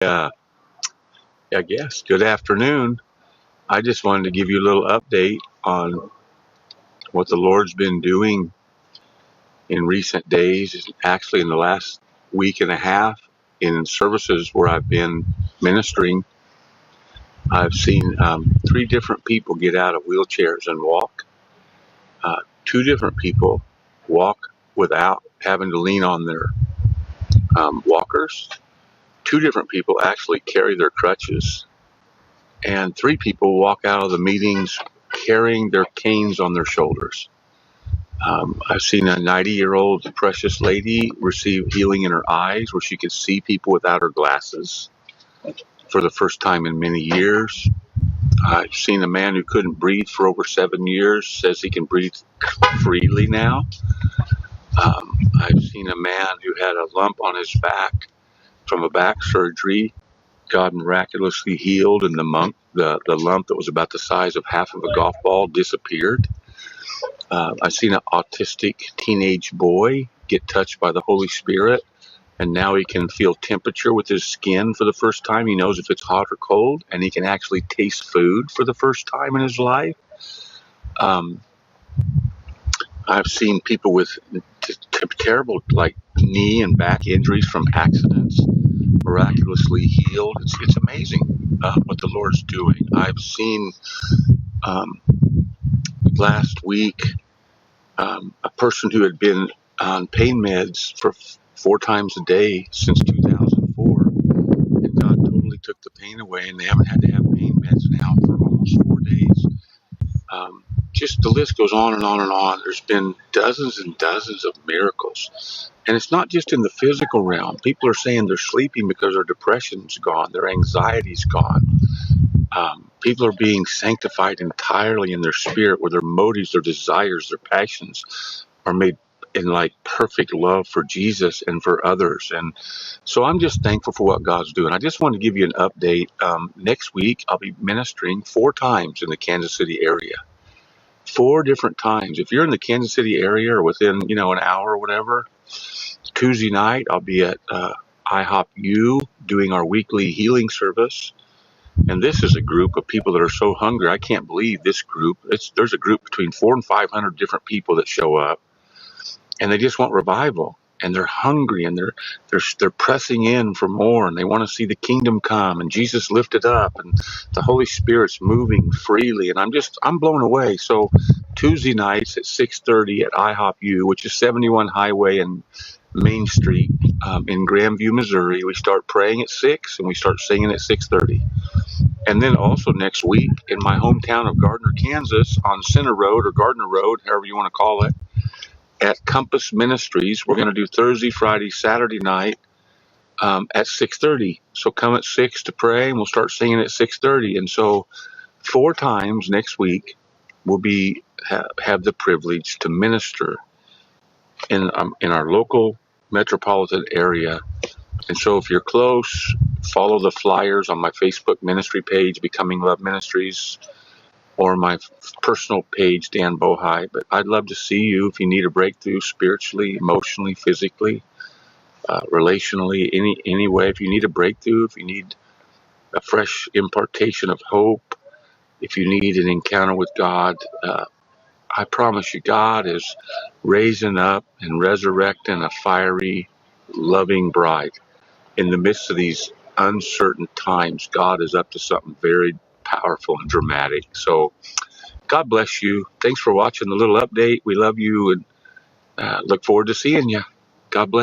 Uh, I guess. Good afternoon. I just wanted to give you a little update on what the Lord's been doing in recent days, actually in the last week and a half in services where I've been ministering. I've seen three different people get out of wheelchairs and walk. Two different people walk without having to lean on their walkers. Two different people actually carry their crutches. And three people walk out of the meetings carrying their canes on their shoulders. I've seen a 90-year-old precious lady receive healing in her eyes where she could see people without her glasses for the first time in many years. I've seen a man who couldn't breathe for over 7 years says he can breathe freely now. I've seen a man who had a lump on his back from a back surgery. God miraculously healed, and the lump that was about the size of half of a golf ball disappeared. I've seen an autistic teenage boy get touched by the Holy Spirit, and now he can feel temperature with his skin for the first time. He knows if it's hot or cold, and he can actually taste food for the first time in his life. I've seen people with terrible knee and back injuries from accidents miraculously healed. It's amazing what the Lord's doing. I've seen last week a person who had been on pain meds for 4 times a day since 2004, and God totally took the pain away, and they haven't had to have pain meds now for almost 4 days. Just the list goes on and on and on. There's been dozens and dozens of miracles. And it's not just in the physical realm. People are saying they're sleeping because their depression's gone, their anxiety's gone. People are being sanctified entirely in their spirit, where their motives, their desires, their passions are made in perfect love for Jesus and for others. And so I'm just thankful for what God's doing. I just want to give you an update. Next week, I'll be ministering 4 times in the Kansas City area. 4 different times. If you're in the Kansas City area or within, an hour or whatever, Tuesday night, I'll be at IHOP U doing our weekly healing service. And this is a group of people that are so hungry. I can't believe this group. There's a group between 400 and 500 different people that show up, and they just want revival. And they're hungry, and they're pressing in for more, and they want to see the kingdom come and Jesus lifted up and the Holy Spirit's moving freely. And I'm blown away. So Tuesday nights at 6:30 at IHOP U, which is 71 Highway and Main Street in Grandview, Missouri. We start praying at 6 and we start singing at 6:30. And then also next week in my hometown of Gardner, Kansas, on Center Road or Gardner Road, however you want to call it, at Compass Ministries, we're going to do Thursday, Friday, Saturday night at 6:30. So come at 6 to pray, and we'll start singing at 6:30. And so 4 times next week we'll have the privilege to minister in our local metropolitan area. And so if you're close, follow the flyers on my Facebook ministry page, Becoming Love Ministries, or my personal page, Dan Bohi. But I'd love to see you if you need a breakthrough spiritually, emotionally, physically, relationally, any way. If you need a breakthrough, if you need a fresh impartation of hope, if you need an encounter with God, I promise you, God is raising up and resurrecting a fiery, loving bride. In the midst of these uncertain times, God is up to something very powerful and dramatic. So God bless you. Thanks for watching the little update. We love you and look forward to seeing you. God bless.